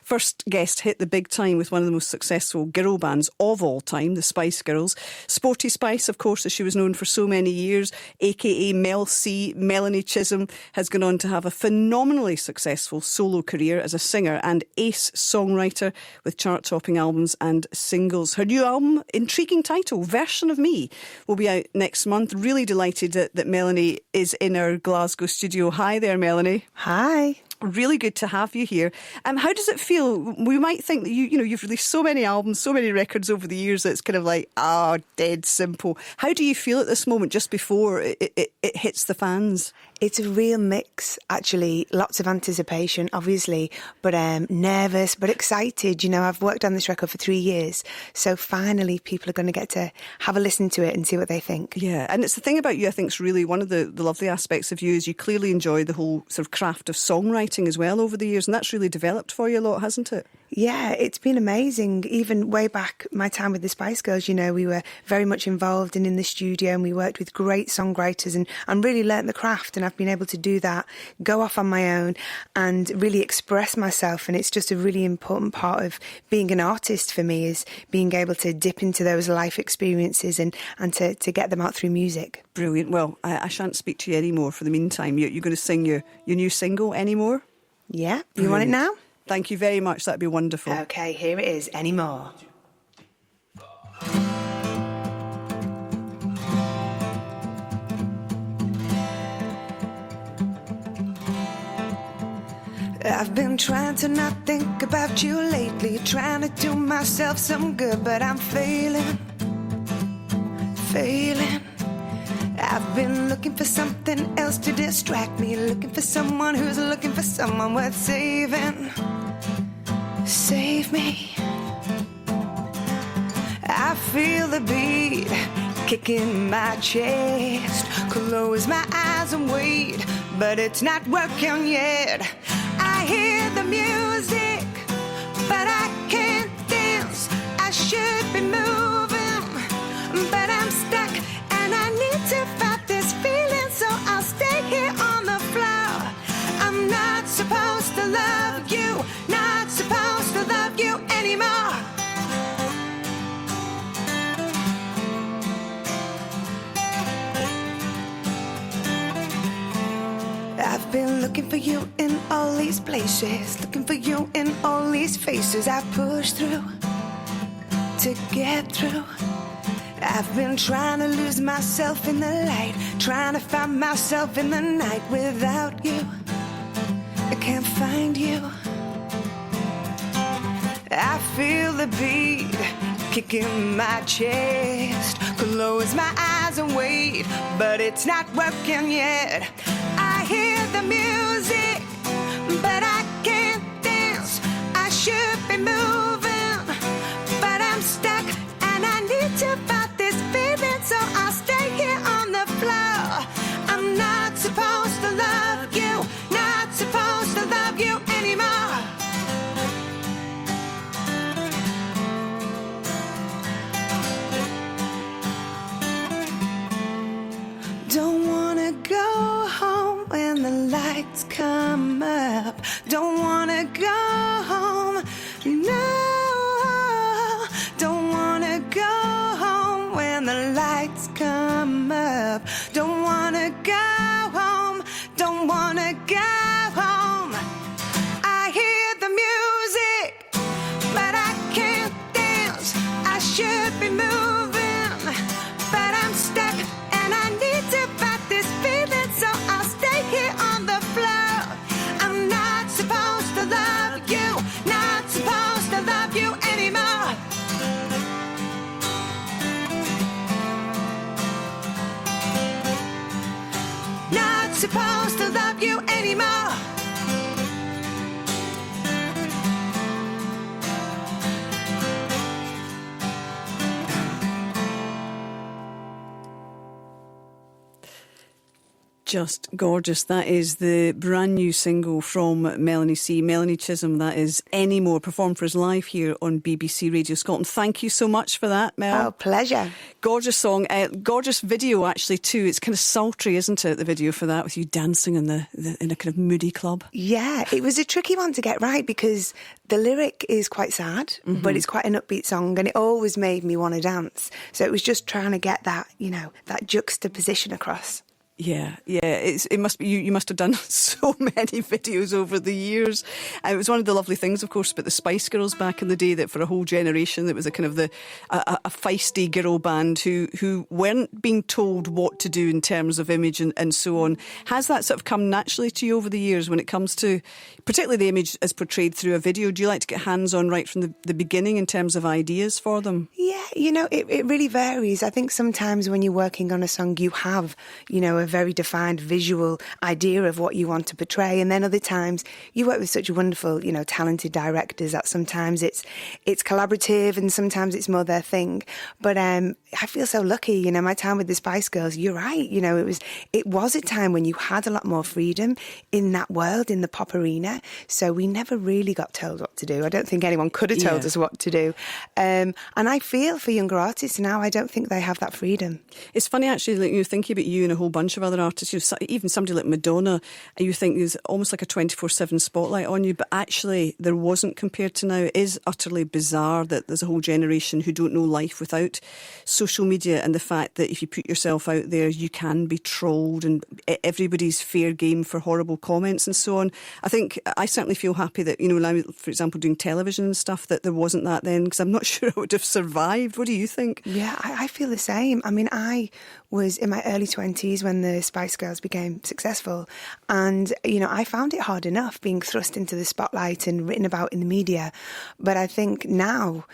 First guest hit the big time with one of the most successful girl bands of all time, the Spice Girls. Sporty Spice, of course, as she was known for so many years, aka Mel C. Melanie Chisholm, has gone on to have a phenomenally successful solo career as a singer and ace songwriter with chart-topping albums and singles. Her new album, intriguing title, Version of Me, will be out next month. Really delighted that Melanie is in our Glasgow studio. Hi there, Melanie. Hi. Really good to have you here. How does it feel? We might think that you've released so many albums, so many records over the years that it's kind of like, dead simple. How do you feel at this moment just before it hits the fans? It's a real mix, actually. Lots of anticipation, obviously, but nervous, but excited. You know, I've worked on this record for 3 years, so finally people are going to get to have a listen to it and see what they think. Yeah, and it's the thing about you, I think, is really one of the lovely aspects of you is you clearly enjoy the whole sort of craft of songwriting as well over the years, and that's really developed for you a lot, hasn't it? Yeah, it's been amazing. Even way back my time with the Spice Girls, you know, we were very much involved and in the studio, and we worked with great songwriters and really learnt the craft, and I've been able to do that, go off on my own and really express myself. And it's just a really important part of being an artist for me, is being able to dip into those life experiences and to get them out through music. Brilliant. Well, I shan't speak to you anymore for the meantime. You're going to sing your new single, Anymore? Yeah. You want it now? Thank you very much. That'd be wonderful. Okay, here it is, Anymore. I've been trying to not think about you lately, trying to do myself some good, but I'm failing. I've been looking for something else to distract me, looking for someone who's looking for someone worth saving. Save me. I feel the beat kicking my chest, close my eyes and wait, but it's not working yet. I hear the music, but I can't dance. I should be moving, but I'm stuck, and I need to fight this feeling, so I'll stay here on the floor. I'm not supposed to love you, not supposed to love you anymore. I've been looking for you in all these places, looking for you in all these faces. I push through to get through. I've been trying to lose myself in the light, trying to find myself in the night. Without you, I can't find you. I feel the beat kicking my chest, close my eyes and wait, but it's not working yet. I hear the music, but I can't dance. I should be moving, but I'm stuck, and I need to fight this feeling, so I'll stay here on the floor. I'm not supposed to love you, not supposed to love you anymore. Don't wanna go home when the lights come up. Don't just gorgeous. That is the brand new single from Melanie C, Melanie Chisholm. That is Any More, performed for us live here on BBC Radio Scotland. Thank you so much for that, Mel. Oh, pleasure. Gorgeous song. Gorgeous video, actually, too. It's kind of sultry, isn't it, the video for that, with you dancing in in a kind of moody club? Yeah, it was a tricky one to get right because the lyric is quite sad, but it's quite an upbeat song and it always made me want to dance. So it was just trying to get that, that juxtaposition across. Yeah. It must be you must have done so many videos over the years. And it was one of the lovely things, of course, about the Spice Girls back in the day, that for a whole generation that was a kind of a feisty girl band who weren't being told what to do in terms of image and so on. Has that sort of come naturally to you over the years when it comes to particularly the image as portrayed through a video? Do you like to get hands on right from the beginning in terms of ideas for them? Yeah, it really varies. I think sometimes when you're working on a song, you have, a very defined visual idea of what you want to portray. And then other times you work with such wonderful, talented directors that sometimes it's collaborative and sometimes it's more their thing. But I feel so lucky, my time with the Spice Girls, you're right. It was a time when you had a lot more freedom in that world, in the pop arena. So we never really got told what to do. I don't think anyone could have told us what to do. And I feel for younger artists now, I don't think they have that freedom. It's funny, actually, like, thinking about you and a whole bunch of other artists, even somebody like Madonna, you think there's almost like a 24/7 spotlight on you, but actually there wasn't compared to now. It is utterly bizarre that there's a whole generation who don't know life without social media, and the fact that if you put yourself out there, you can be trolled and everybody's fair game for horrible comments and so on. I think I certainly feel happy that, now, for example, doing television and stuff, that there wasn't that then, because I'm not sure I would have survived. What do you think? Yeah, I feel the same. I mean, I was in my early 20s when the Spice Girls became successful. And, I found it hard enough being thrust into the spotlight and written about in the media. But I think now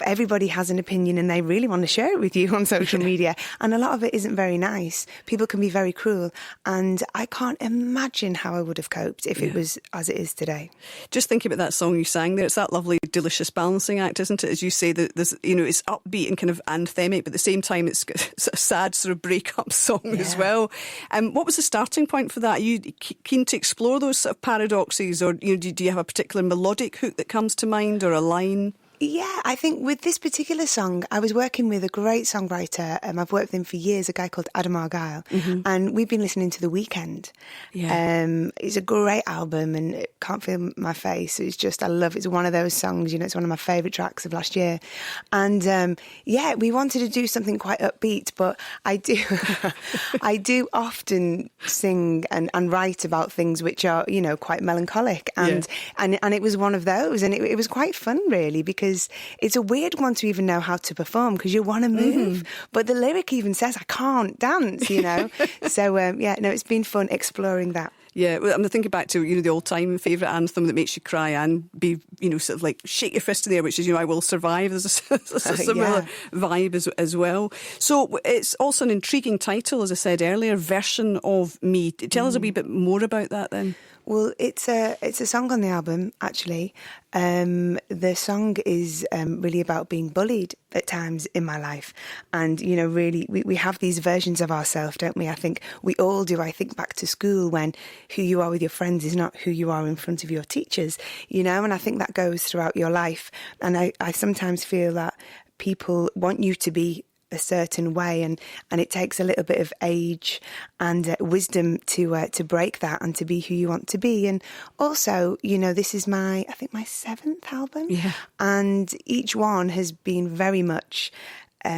everybody has an opinion and they really want to share it with you on social media. And a lot of it isn't very nice. People can be very cruel. And I can't imagine how I would have coped if it was as it is today. Just thinking about that song you sang there, it's that lovely, delicious balancing act, isn't it? As you say, that there's, it's upbeat and kind of anthemic, but at the same time, it's a sad sort of breakup song as well. What was the starting point for that? Are you keen to explore those sort of paradoxes, or do you have a particular melodic hook that comes to mind, or a line? Yeah, I think with this particular song, I was working with a great songwriter. I've worked with him for years, a guy called Adam Argyle, and we've been listening to The Weeknd. Yeah. It's a great album, and Can't Feel My Face. It's just, I love it. It's one of those songs, it's one of my favourite tracks of last year. And we wanted to do something quite upbeat, but I do often sing and write about things which are, quite melancholic. And it was one of those, and it was quite fun, really, because it's a weird one to even know how to perform, because you want to move, but the lyric even says I can't dance, So it's been fun exploring that. Yeah, well, I'm thinking back to, the all-time favourite anthem that makes you cry and be, sort of like shake your fist in the air, which is, I Will Survive. There's a similar vibe as well. So it's also an intriguing title, as I said earlier, Version of Me. Tell us a wee bit more about that then. Well, it's a song on the album, actually. The song is really about being bullied at times in my life. And, really, we have these versions of ourselves, don't we? I think we all do. I think back to school when who you are with your friends is not who you are in front of your teachers, and I think that goes throughout your life. And I sometimes feel that people want you to be a certain way, and it takes a little bit of age and wisdom to break that and to be who you want to be. And also, this is my 7th album, and each one has been very much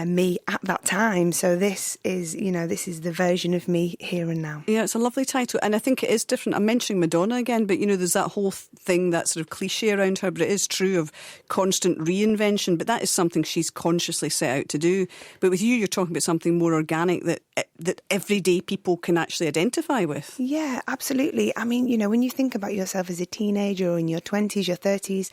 me at that time. So this is the version of me here and now. Yeah, it's a lovely title, and I think it is different. I'm mentioning Madonna again, but there's that whole thing, that sort of cliche around her, but it is true, of constant reinvention. But that is something she's consciously set out to do. But with you, you're talking about something more organic that everyday people can actually identify with. Yeah, absolutely. I mean, when you think about yourself as a teenager or in your 20s, your 30s,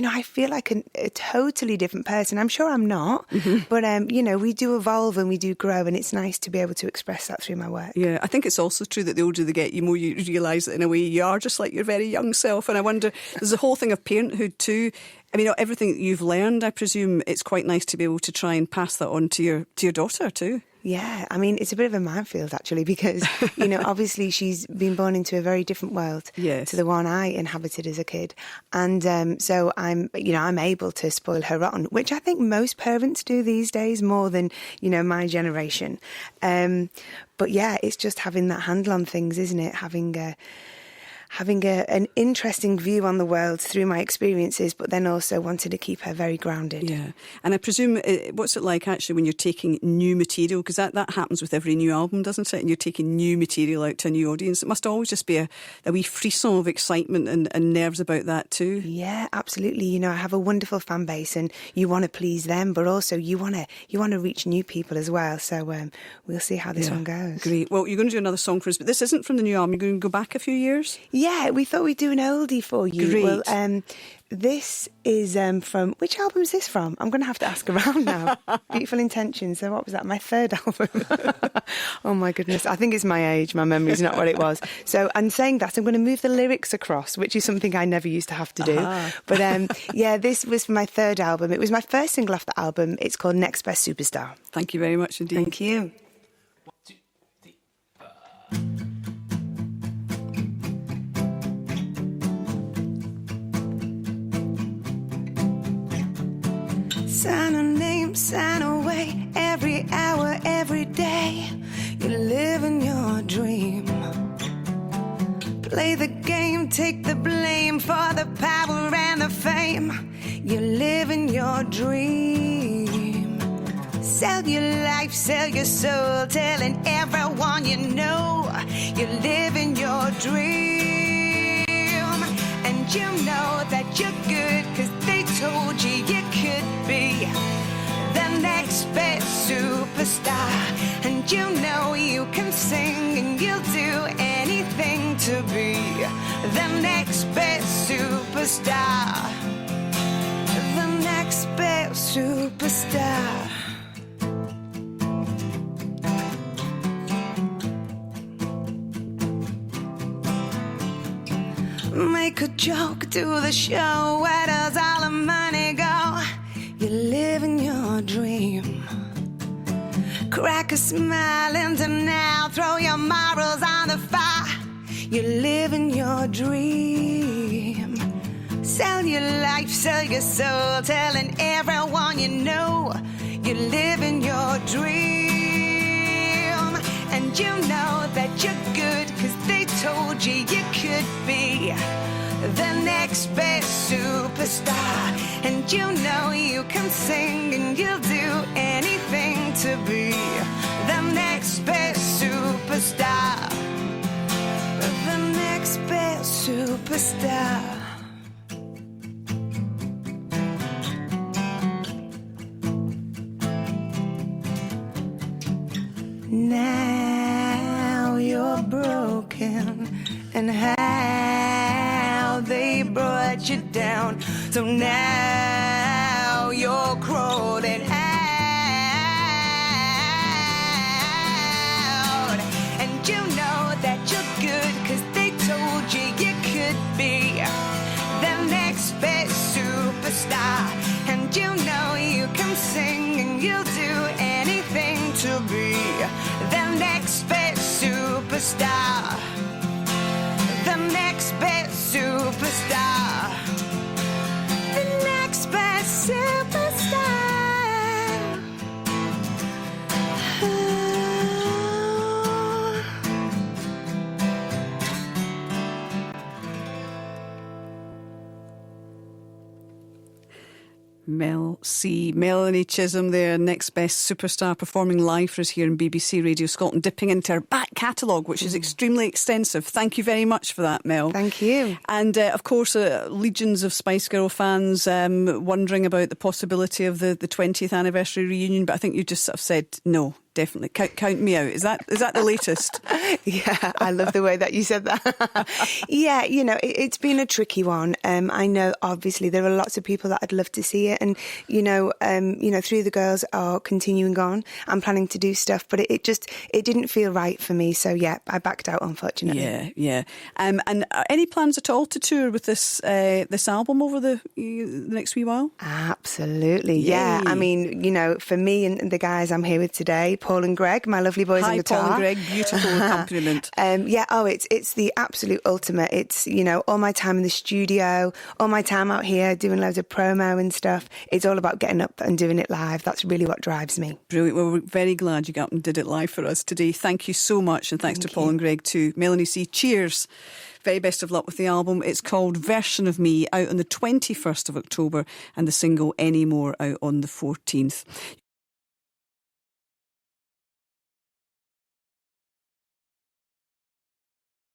I feel like a totally different person. I'm sure I'm not, but we do evolve and we do grow, and it's nice to be able to express that through my work. Yeah, I think it's also true that the older they get, the more you realise that in a way you are just like your very young self. And I wonder, there's a whole thing of parenthood too. I mean, everything that you've learned, I presume it's quite nice to be able to try and pass that on to your daughter too. Yeah, I mean, it's a bit of a minefield, actually, because, obviously she's been born into a very different world Yes. to the one I inhabited as a kid. And so I'm able to spoil her rotten, which I think most parents do these days more than, my generation. But yeah, it's just having that handle on things, isn't it? Having an interesting view on the world through my experiences, but then also wanted to keep her very grounded. Yeah. And I presume, what's it like actually when you're taking new material? Because that happens with every new album, doesn't it? And you're taking new material out to a new audience. It must always just be a wee frisson of excitement and nerves about that too. Yeah, absolutely. I have a wonderful fan base and you want to please them, but also you want to reach new people as well. So we'll see how this one goes. Great. Well, you're going to do another song for us, but this isn't from the new album. You're going to go back a few years? Yeah, we thought we'd do an oldie for you. Great. Well, this is from... Which album is this from? I'm going to have to ask around now. Beautiful Intentions. So what was that? My third album. Oh, my goodness. I think it's my age. My memory's not what it was. So, and saying that, I'm going to move the lyrics across, which is something I never used to have to do. But, yeah, this was my third album. It was my first single off the album. It's called Next Best Superstar. Thank you very much indeed. Thank you. Sign a name, sign away, every hour, every day. You're living your dream. Play the game, take the blame for the power and the fame. You're living your dream. Sell your life, sell your soul, telling everyone you know. You're living your dream. And you know that you're good, 'cause they told you you could be the next best superstar. And you know you can sing and you'll do anything to be the next best superstar. The next best superstar. Make a joke, do the show. Where does all the money go? You're living your dream. Crack a smile into now. Throw your morals on the fire. You're living your dream. Sell your life, sell your soul, telling everyone you know. You're living your dream. And you know that you're good, 'cause they told you you could be the next best superstar. And you know you can sing and you'll do anything to be the next best superstar. The next best superstar. Now you're broken, and how they brought you down. So now you're crawling out. And you know that you're good, 'cause they told you you could be the next best superstar. And you know you can sing and you'll do anything to be the next best superstar. The next best superstar. The next best superstar. Mel C. Melanie Chisholm there, next best superstar, performing live for us here in BBC Radio Scotland, dipping into her back catalogue, which is extremely extensive. Thank you very much for that, Mel. Thank you. And of course, legions of Spice Girl fans wondering about the possibility of the 20th anniversary reunion, but I think you just sort of said no. Definitely. Count me out. Is that the latest? Yeah, I love the way that you said that. Yeah, it's been a tricky one. I know, obviously, there are lots of people that I'd love to see it. And, Through the Girls are continuing on. I'm planning to do stuff, but it didn't feel right for me. So, yeah, I backed out, unfortunately. Yeah. And any plans at all to tour with this album over the next wee while? Absolutely, Yay. yeah. I mean, for me and the guys I'm here with today, Paul and Greg, my lovely boys on Hi, guitar. Paul and Greg. Beautiful accompaniment. It's the absolute ultimate. It's, all my time in the studio, all my time out here doing loads of promo and stuff. It's all about getting up and doing it live. That's really what drives me. Brilliant. Well, we're very glad you got up and did it live for us today. Thank you so much. And thanks to Paul and Greg too. Melanie C, cheers. Very best of luck with the album. It's called Version of Me, out on the 21st of October, and the single Any More out on the 14th.